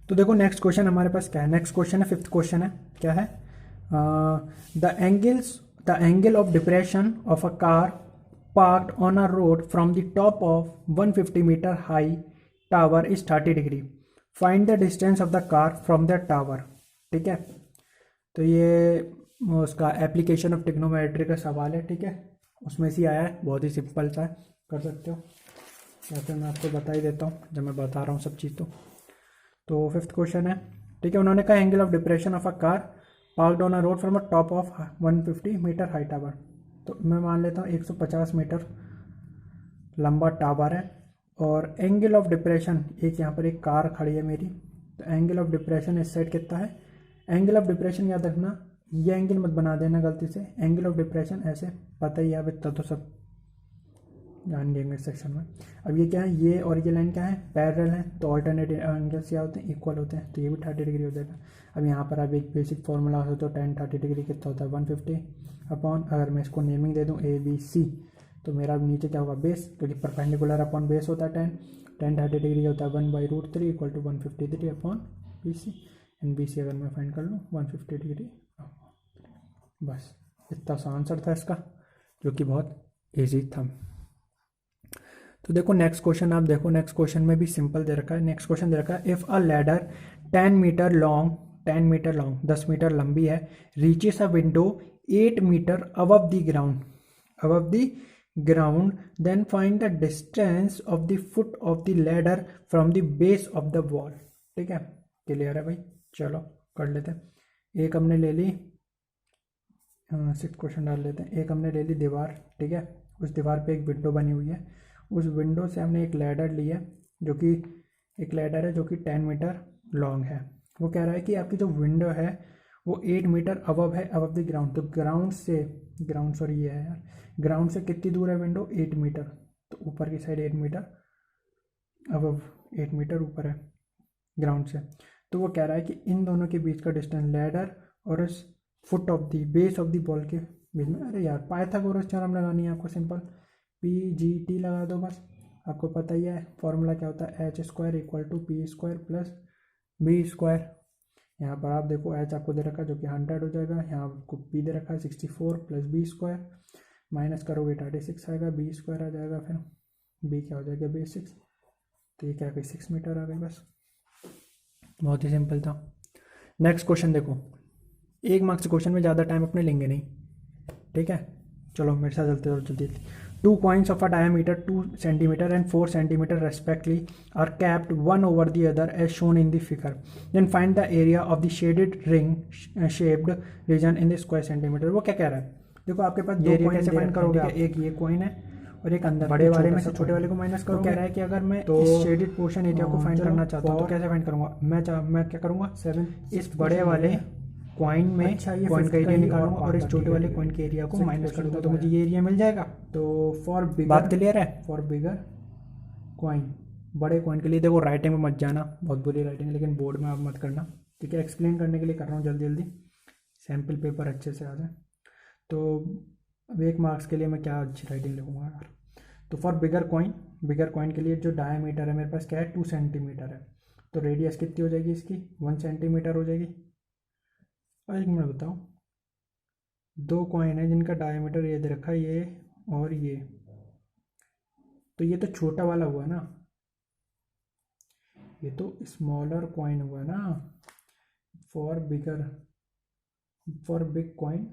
तो देखो next question हमारे पास क्या है, नेक्स्ट क्वेश्चन है, फिफ्थ क्वेश्चन है, क्या है, the angle of depression of a car parked on a road from the top of 150 metre high tower is 30 degree, find the distance of the car from the tower. ठीक है, तो ये उसका application of trigonometry का सवाल है। ठीक है, उसमें से आया है, बहुत ही सिंपल सा है, कर सकते हो, या फिर मैं आपको बता ही देता हूँ जब मैं बता रहा हूँ सब चीज़। तो फिफ्थ क्वेश्चन है, ठीक है, उन्होंने कहा angle of depression of a car parked on a road from a top of 150 metre high tower. तो मैं मान लेता हूँ 150 मीटर लंबा टावर है, और एंगल ऑफ डिप्रेशन, एक यहाँ पर एक कार खड़ी है मेरी, तो एंगल ऑफ डिप्रेशन इस साइड कितना है, एंगल ऑफ डिप्रेशन याद रखना, ये एंगल मत बना देना गलती से, एंगल ऑफ डिप्रेशन ऐसे पता ही है, अब इतना तो सब जान लेंगे इस सेक्शन में। अब ये क्या है, ये और ये लाइन क्या है, पैरेलल है, तो ऑल्टरनेट एंगल्स क्या होते हैं, इक्वल होते हैं, तो ये भी 30 डिग्री हो जाएगा। अब यहाँ पर आप एक बेसिक फॉर्मूला हो तो टेन 30 डिग्री कितना होता है 150 अपॉन, अगर मैं इसको नेमिंग दे दूँ ABC, तो मेरा नीचे क्या होगा बेस, क्योंकि परपेंडिकुलर अपॉन बेस होता है 10 30 डिग्री होता है 1/√3 equal to 153 upon BC, and BC अगर मैं फाइंड कर लूँ 150 डिग्री। बस इतना सा आंसर था इसका, जो कि बहुत ईजी था। तो देखो नेक्स्ट क्वेश्चन, आप देखो नेक्स्ट क्वेश्चन में भी सिंपल दे रखा है। नेक्स्ट क्वेश्चन दे रखा है, if a ladder 10 metre long 10 metre लंबी है, reaches a window 8 metre above the ground then find the distance of the foot of the ladder from the base of the wall. ठीक है, clear है भाई, चलो कर लेते हैं। एक हमने ले ली, सिक्स क्वेश्चन डाल लेते हैं। एक हमने ले ली दीवार, ठीक है, उस दीवार पे एक विंडो बनी हुई है, उस विंडो से हमने एक लैडर ली है, जो कि एक लैडर है जो कि 10 मीटर लॉन्ग है। वो कह रहा है कि आपकी जो विंडो है वो 8 मीटर अबव है, अबव द ग्राउंड, तो ग्राउंड सॉरी ये है यार, ग्राउंड से कितनी दूर है विंडो 8 मीटर, तो ऊपर की साइड 8 मीटर अबव, 8 मीटर ऊपर है ग्राउंड से। तो वो कह रहा है कि इन दोनों के बीच का डिस्टेंस लैडर और इस foot of the base of the ball के बीच में, अरे यार पाइथागोरस थ्योरम लगानी है आपको, सिंपल PGT लगा दो बस। आपको पता ही है फॉर्मूला क्या होता है, H² equal to P² plus B²। यहाँ पर आप देखो H आपको दे रखा है जो कि 100 हो जाएगा, यहाँ आपको P दे रखा है 64 प्लस B², माइनस करोगे 36 आएगा, B² आ जाएगा, फिर B क्या हो जाएगा B6, तो ये क्या गई 6 मीटर आ गई। बस बहुत ही सिंपल था। नेक्स्ट क्वेश्चन देखो, एक मार्क्स क्वेश्चन में ज़्यादा टाइम अपने लेंगे नहीं, ठीक है, चलो मेरे साथ चलते हो जल्दी। Two coins of a diameter 2 centimeter and 4 centimeter respectively are capped one over the other as shown in the figure. Then find the area of the shaded ring shaped region in the square centimeter. वो क्या कह रहा है, देखो आपके पास दो coin कैसे find करोगे आप, एक ये कॉइन है और एक अंदर बड़े वाले में से छोटे वाले को माइनस करो। कह रहा है कि अगर मैं तो इस शेडेड पोर्शन एरिया को फाइंड करना चाहता हूँ तो कैसे फाइंड करूंगा, मैं क्या करूंगा 7 इस बड़े वाले कॉइन में कॉइन का एरिया निकालूंगा और इस छोटे वाले कॉइन के एरिया को माइनस कर दूंगा, तो मुझे ये एरिया मिल जाएगा। तो फॉर बिगर, बात क्लियर है, फॉर बिगर कॉइन, बड़े कॉइन के लिए देखो राइटिंग में मत जाना, बहुत बुरी राइटिंग है, लेकिन बोर्ड में आप मत करना, ठीक है, एक्सप्लेन करने के लिए कर रहा हूँ जल्दी जल्दी, सैम्पल पेपर अच्छे से आ जाए। तो अब एक मार्क्स के लिए मैं क्या अच्छी राइटिंग लिखूंगा यार, तो फॉर बिगर कॉइन के लिए जो डायमीटर है मेरे पास क्या है 2 सेंटीमीटर है, तो रेडियस कितनी हो जाएगी इसकी 1 सेंटीमीटर हो जाएगी। और एक मिनट बताओ, दो कॉइन है जिनका डायमीटर ये दे रखा है ये और ये, तो ये तो छोटा वाला हुआ ना, ये तो स्मॉलर कॉइन हुआ ना। फॉर बिग कॉइन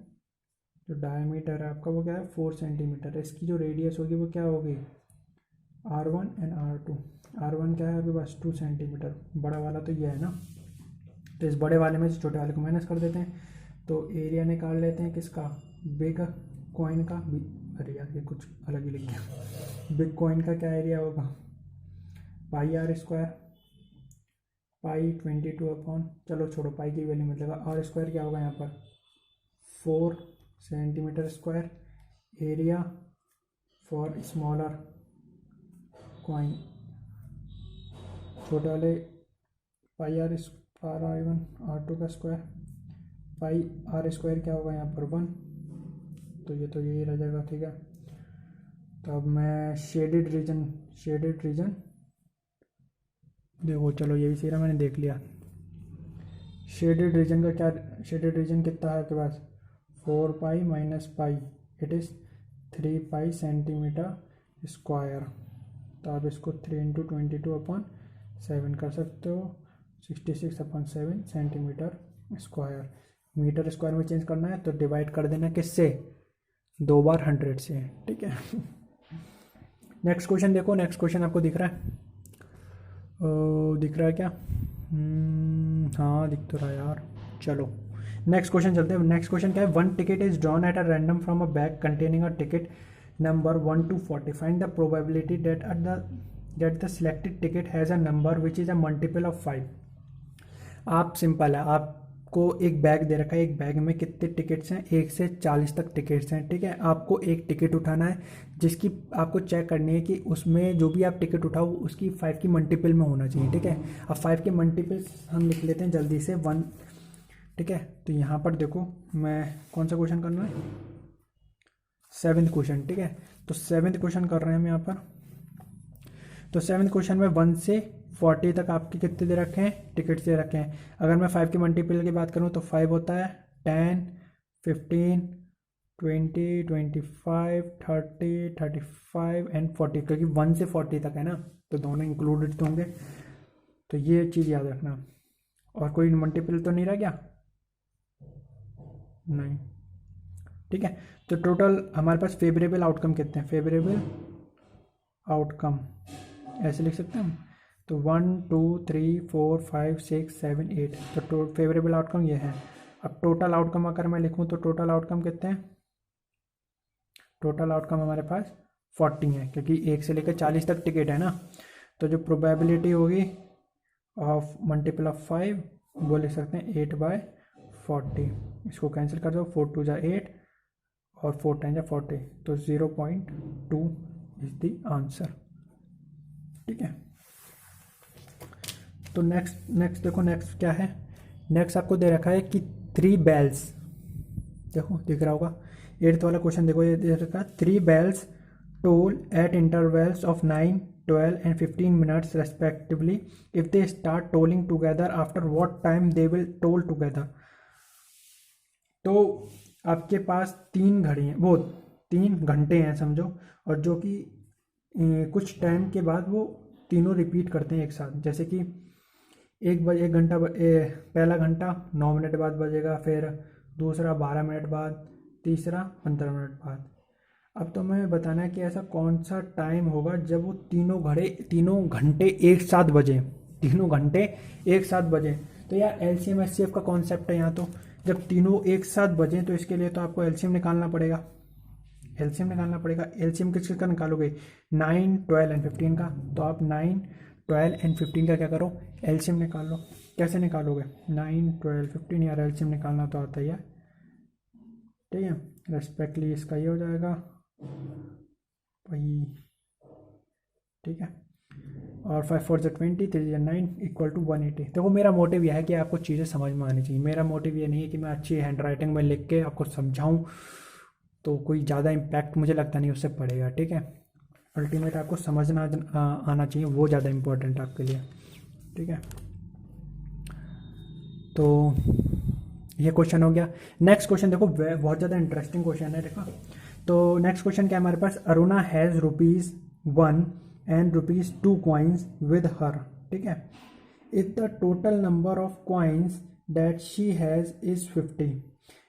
जो डायमीटर है आपका वो क्या है 4 सेंटीमीटर है, इसकी जो रेडियस होगी वो क्या होगी R1 एंड R2। R1 क्या है अभी बस 2 सेंटीमीटर, बड़ा वाला तो ये है ना, तो इस बड़े वाले में से छोटे वाले को माइनस कर देते हैं, तो एरिया निकाल लेते हैं किसका, बिग कॉइन का। अरे यार ये कुछ अलग ही लिख गया, बिग कॉइन का क्या एरिया होगा πr², पाई 22 अपॉन, चलो छोड़ो पाई की वैल्यू मत लगा, R² क्या होगा यहाँ पर 4 centimetre square, area for smaller coin, छोटे वाले πr1 R2 का स्क्वायर, πr² क्या होगा यहाँ पर 1, तो ये तो यही रह जाएगा, ठीक है। तो अब मैं शेडेड रीजन देखो, चलो ये भी सही रहा, मैंने देख लिया, शेडेड रीजन का क्या, शेडेड रीजन कितना है आपके पास, 4 pi minus pi, it is 3 pi centimetre square. तो आप इसको 3 × 22/7 कर सकते हो, 66/7 सेंटीमीटर स्क्वायर। मीटर स्क्वायर में चेंज करना है तो डिवाइड कर देना किससे, 2 बार 100 से, ठीक है। नेक्स्ट क्वेश्चन देखो, नेक्स्ट क्वेश्चन आपको दिख रहा है, दिख रहा है क्या, हाँ दिख तो रहा है यार। चलो नेक्स्ट क्वेश्चन चलते हैं। नेक्स्ट क्वेश्चन क्या है, 1 ticket is drawn at a random from a bag containing a ticket number 1 to 40. Find the probability that the selected ticket has a number which is a multiple of 5. आप simple है, आपको एक bag दे रखा है, एक bag में कितने tickets हैं, 1 से 40 तक टिकट्स हैं, ठीक है। आपको एक टिकट उठाना है जिसकी आपको चेक करनी है कि उसमें जो भी आप टिकट उठाओ उसकी 5 की मल्टीपल में होना चाहिए, ठीक है। अब 5 के मल्टीपल्स हम लिख लेते हैं जल्दी से, 1, ठीक है। तो यहाँ पर देखो, मैं कौन सा क्वेश्चन करना है, 7th क्वेश्चन, ठीक है। तो 7th क्वेश्चन कर रहे हैं हम यहाँ पर। तो 7th क्वेश्चन में 1 से 40 तक आपके कितने दे रखे हैं, टिकट्स दे रखे हैं। अगर मैं 5 की मल्टीपल की बात करूँ तो 5 होता है 10, 15, 20, 25, 30, 35 एंड 40, क्योंकि 1 से 40 तक है ना, तो दोनों इंक्लूडेड तो होंगे। तो ये चीज़ याद रखना। और कोई मल्टीपल तो नहीं रह गया, नहीं, ठीक है। तो टोटल हमारे पास फेवरेबल आउटकम कितने हैं, फेवरेबल आउटकम ऐसे लिख सकते हैं हम। तो 1, 2, 3, 4, 5, 6, 7, 8, तो फेवरेबल आउटकम ये है। अब टोटल आउटकम अगर मैं लिखूं तो टोटल आउटकम कितने हैं, टोटल आउटकम हमारे पास 40 है, क्योंकि 1 से लेकर 40 तक टिकट है ना। तो जो प्रोबेबिलिटी होगी ऑफ मल्टीपल ऑफ 5 वो लिख सकते हैं 8/40। इसको कैंसिल कर दो, 4 2 8 और 4 10 40, तो 0.2 इज द आंसर, ठीक है। तो नेक्स्ट देखो, नेक्स्ट क्या है, नेक्स्ट आपको दे रखा है कि 3 बेल्स, देखो दिख रहा होगा 8th वाला क्वेश्चन, देखो ये दे रखा है 3 bells toll at intervals of 9, 12 and 15 minutes respectively. If they start tolling together, after what time they will toll together? तो आपके पास 3 घड़ी हैं, वो 3 घंटे हैं समझो, और जो कि कुछ टाइम के बाद वो तीनों रिपीट करते हैं एक साथ। जैसे कि 1 घंटा, पहला घंटा 9 मिनट बाद बजेगा, फिर दूसरा 12 मिनट बाद, तीसरा 15 मिनट बाद। अब तो हमें बताना है कि ऐसा कौन सा टाइम होगा जब वो तीनों घंटे एक साथ बजे, तीनों घंटे एक साथ बजे। तो यार एलसीएम एचसीएफ का कॉन्सेप्ट है यहाँ। तो जब तीनों एक साथ बजे तो इसके लिए तो आपको एलसीएम निकालना पड़ेगा, एलसीएम निकालना पड़ेगा। एलसीएम किसका निकालोगे, 9, 12 एंड 15 का। तो आप 9, 12 एंड 15 का क्या करो, एलसीएम निकाल लो। कैसे निकालोगे, 9, 12, 15, यार एलसीएम निकालना तो आता ही है, ठीक है। रेस्पेक्टली इसका ये हो जाएगा भाई, ठीक है। और 5 4 20, 3 9 इक्वल टू 180। देखो मेरा मोटिव यह है कि आपको चीज़ें समझ में आनी चाहिए। मेरा मोटिव ये नहीं है कि मैं अच्छी हैंड राइटिंग में लिख के आपको समझाऊं, तो कोई ज़्यादा इम्पैक्ट मुझे लगता नहीं उससे पड़ेगा, ठीक है। अल्टीमेट आपको समझना आना चाहिए, वो ज़्यादा इम्पोर्टेंट है आपके लिए, ठीक है। तो ये क्वेश्चन हो गया। नेक्स्ट क्वेश्चन देखो, बहुत ज़्यादा इंटरेस्टिंग क्वेश्चन है, देखो। तो नेक्स्ट क्वेश्चन क्या है हमारे पास, Aruna has ₹1 and ₹2 coins with her, ठीक है। If the total number of coins that she has is 50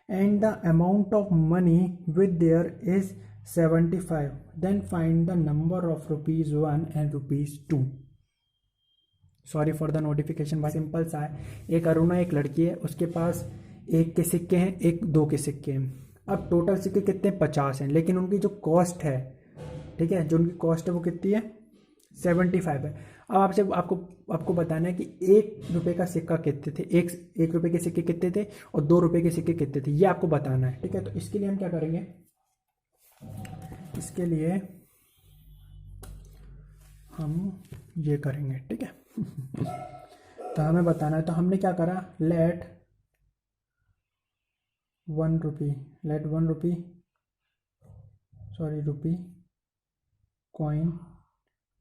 and the amount of money with there is 75, then find the number of ₹1 and ₹2। Sorry for the notification भाई, simple सा है। एक अरुणा एक लड़की है, उसके पास 1 के सिक्के हैं, 1 2 के सिक्के हैं। अब टोटल सिक्के कितने, 50 हैं, लेकिन उनकी जो कॉस्ट है, ठीक है, जो उनकी कॉस्ट है वो कितनी है, 75 है। अब आपको बताना है कि ₹1 का सिक्का कितने थे, एक रुपये के सिक्के कितने थे और ₹2 के सिक्के कितने थे, ये आपको बताना है, ठीक है। तो इसके लिए हम क्या करेंगे, इसके लिए हम ये करेंगे, ठीक है। तो हमें बताना है, तो हमने क्या करा, let 1 rupee coin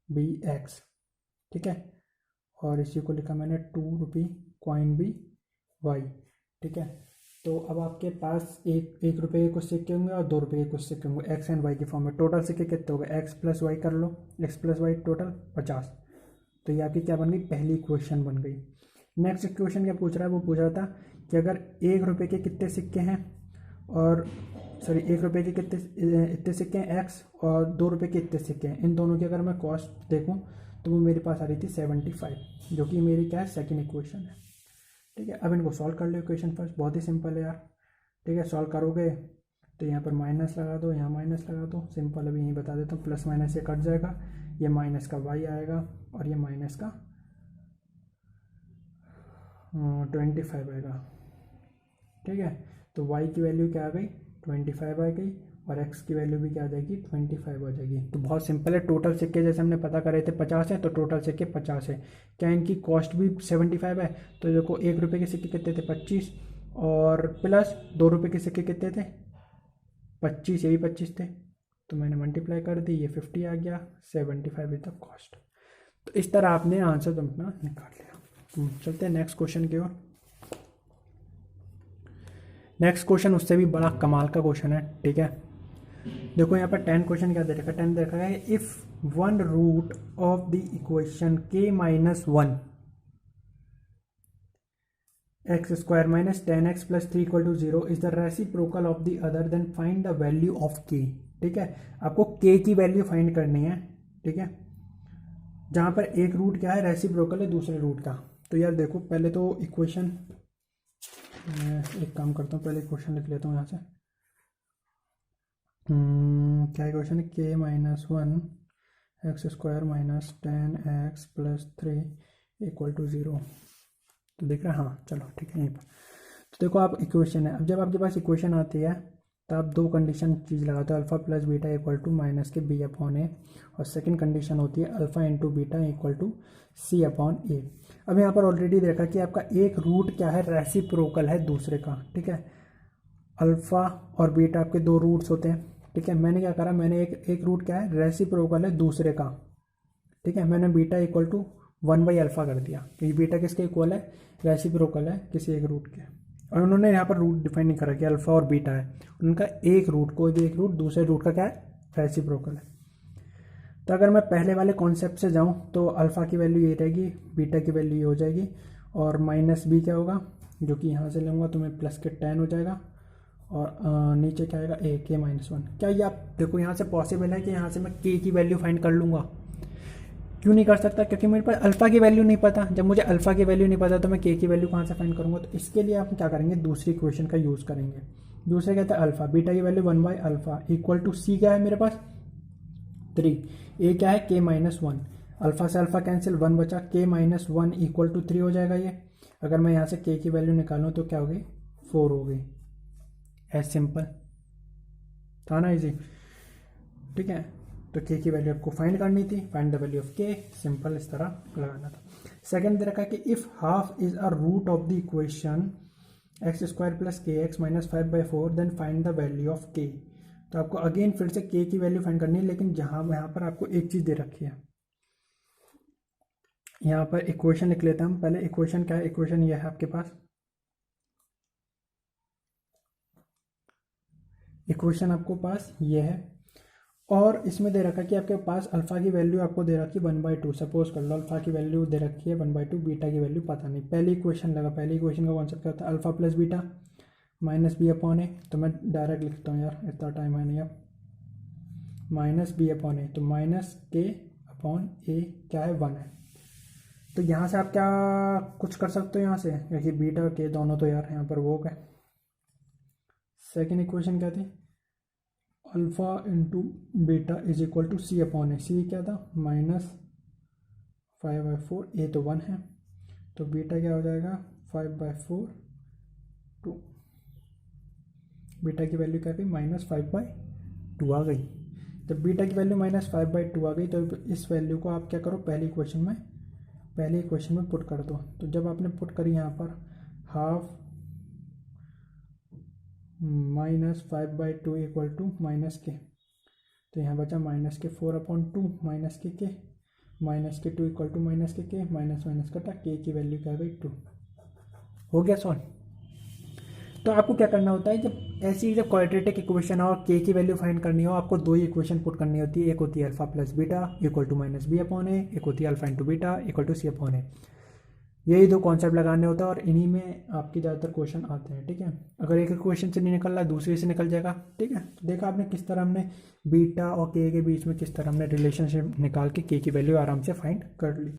be x, ठीक है। और इसी को लिखा मैंने 2 रुपी कॉइन बी वाई। ठीक है, तो अब आपके पास एक रुपये के कुछ सिक्के होंगे और 2 रुपये के कुछ सिक्के होंगे एक्स एंड वाई के फॉर्म में। टोटल सिक्के कितने हो गए, एक्स प्लस वाई कर लो, एक्स प्लस वाई टोटल 50। तो ये आपकी क्या बन गई, पहली इक्वेशन बन गई। नेक्स्ट इक्वेशन क्या पूछ रहा है, वो पूछ रहा था कि अगर 1 रुपये के कितने सिक्के हैं और सॉरी 1 रुपये के कितने इतने सिक्के हैं एक्स और 2 रुपये के इतने सिक्के हैं, इन दोनों की अगर मैं कॉस्ट देखूँ तो वो मेरे पास आ रही थी 75, जो कि मेरी क्या है सेकेंड इक्वेशन है। ठीक है, अब इनको सॉल्व कर लो इक्वेशन फर्स्ट, बहुत ही सिंपल है यार। ठीक है, सॉल्व करोगे तो यहाँ पर माइनस लगा दो, यहाँ माइनस लगा दो, सिंपल। अभी यही बता देता हूँ, प्लस माइनस ये कट जाएगा, ये माइनस का वाई आएगा और ये माइनस का 25 आएगा। ठीक है, तो y की वैल्यू क्या आ गई, 25 आ गई और x की वैल्यू भी क्या आ जाएगी, 25 आ जाएगी। तो बहुत सिंपल है, टोटल सिक्के जैसे हमने पता करे थे 50 है, तो टोटल सिक्के 50 है। क्या इनकी कॉस्ट भी 75 है, तो देखो 1 रुपये के सिक्के कितने थे, 25 और प्लस 2 रुपये के सिक्के कितने थे, 25, ये भी 25 थे, तो मैंने मल्टीप्लाई कर दी, ये 50 आ गया, 75 इज द कॉस्ट। तो इस तरह आपने आंसर तो अपना निकाल लिया। चलते हैं नेक्स्ट क्वेश्चन की ओर। नेक्स्ट क्वेश्चन उससे भी बड़ा कमाल का क्वेश्चन है। ठीक है, देखो यहाँ पर 10 क्वेश्चन क्या दे रखा है, 10 दे रखा है if one root of the equation k minus 1 x square minus 10x plus 3 equal to 0 is the reciprocal of the other, then find the value of k। ठीक है, आपको k की वैल्यू फाइंड करनी है। ठीक है, जहां पर एक रूट क्या है, रेसिप्रोकल है दूसरे रूट का। तो यार देखो पहले तो इक्वेशन, मैं एक काम करता हूँ, पहले इक्वेशन लिख लेता हूँ यहाँ से। क्या इक्वेशन है, k minus 1 x square minus 10x plus 3 equal to 0। तो दिख रहा है, हाँ चलो ठीक है यहीं पर। तो देखो आप इक्वेशन है, अब जब आपके पास इक्वेशन आती है तो आप दो कंडीशन चीज़ लगाते हो, alpha plus beta equal to minus के बी अपॉन ए, और सेकंड कंडीशन होती है alpha into beta equal to c upon a. अब यहाँ पर ऑलरेडी देखा कि आपका एक रूट क्या है, रेसिप्रोकल है दूसरे का। ठीक है, अल्फा और बीटा आपके दो रूट्स होते हैं। ठीक है, मैंने क्या करा, मैंने एक रूट क्या है, रेसिप्रोकल है दूसरे का। ठीक है, मैंने बीटा इक्वल टू 1/अल्फा कर दिया, क्योंकि बीटा किसके इक्वल है, रेसिप्रोकल है किसी एक रूट के। और उन्होंने यहाँ पर रूट डिफाइन नहीं करा कि अल्फा और बीटा है, उनका एक रूट, कोई भी एक रूट दूसरे रूट का क्या है, रेसिप्रोकल है। तो अगर मैं पहले वाले कॉन्सेप्ट से जाऊँ तो अल्फा की वैल्यू ये रहेगी, बीटा की वैल्यू ये हो जाएगी, और माइनस बी क्या होगा, जो कि यहाँ से लूँगा तो मैं प्लस के 10 हो जाएगा, और नीचे क्या आएगा, ए के माइनस 1। क्या ये आप देखो यहाँ से पॉसिबल है कि यहाँ से मैं के की वैल्यू फाइंड कर लूँगा, क्यों नहीं कर सकता, क्योंकि मेरे पास अल्फा की वैल्यू नहीं पता। जब मुझे अल्फा की वैल्यू नहीं पता तो मैं के की वैल्यू कहाँ से फाइंड करूँगा। तो इसके लिए आप क्या करेंगे, दूसरी इक्वेशन का यूज़ करेंगे। दूसरे कहते हैं अल्फा, बीटा की वैल्यू 1/अल्फा इक्वल टू सी क्या है मेरे पास 3, ए क्या है के माइनस 1, अल्फा से अल्फा कैंसिल 1 बचा, के माइनस 1 इक्वल टू 3 हो जाएगा ये। अगर मैं यहाँ से के की वैल्यू निकालूँ तो क्या हो गई, 4 हो गई। एज सिंपल था ना, इजी। ठीक है, तो के की वैल्यू आपको फाइंड करनी थी, find the value of k, simple इस तरह लगाना था। सेकंड दे रखा है कि if half is a root of the equation x square plus k x minus 5/4 then find the value of k. तो आपको अगेन फिर से के की वैल्यू फाइंड करनी है, लेकिन यहाँ पर आपको एक चीज़ दे रखी है, यहाँ पर इक्वेशन लिख लेते हैं हम पहले। इक्वेशन क्या है, इक्वेशन ये है आपके पास, इक्वेशन आपको पास ये है, और इसमें दे रखा है कि आपके पास अल्फा की वैल्यू आपको दे रखी है 1/2। सपोज कर लो अल्फा की वैल्यू दे रखी है 1/2, बीटा की वैल्यू पता नहीं। पहली इक्वेशन लगा, पहली इक्वेशन का कॉन्सेप्ट क्या होता है, alpha plus beta minus b upon a. तो मैं डायरेक्ट लिखता हूँ यार, इतना टाइम है नहीं अब, माइनस बी अपॉन ए, तो माइनस के अपॉन ए क्या है, 1 है। तो यहाँ से आप क्या कुछ कर सकते हो यहाँ से, क्योंकि बीटा और के दोनों तो यार यहाँ पर वो गए। सेकेंड इक्वेशन क्या थी, alpha into beta is equal to c upon a, c क्या था माइनस 5/4, ए तो 1 है, तो बीटा क्या हो जाएगा 5/4 2, बीटा की वैल्यू क्या गई -5/2 आ गई। जब बीटा की वैल्यू -5/2 आ गई तो इस वैल्यू को आप क्या करो, पहली इक्वेशन में पुट कर दो। तो जब आपने पुट करी यहाँ पर हाफ -5/2 इक्वल टू माइनस के, तो यहाँ बचा -4/2 माइनस के -2 इक्वल टू -के, माइनस कटा, के की वैल्यू क्या गई 2 हो गया सॉल्व। तो आपको क्या करना होता है, जब क्वाड्रेटिक इक्वेशन और के की वैल्यू फाइंड करनी हो, आपको दो ही इक्वेशन पुट करनी होती है। एक होती है alpha plus beta equal to minus b upon a, एक होती है alpha into beta equal to c upon a. यही दो कॉन्सेप्ट लगाने होता है और इन्हीं में आपके ज़्यादातर क्वेश्चन आते हैं। ठीक है, अगर एक क्वेश्चन से नहीं निकल रहा दूसरे से निकल जाएगा। ठीक है, तो देखा आपने किस तरह हमने बीटा और के बीच में किस तरह हमने रिलेशनशिप निकाल के के की वैल्यू आराम से फाइंड कर ली।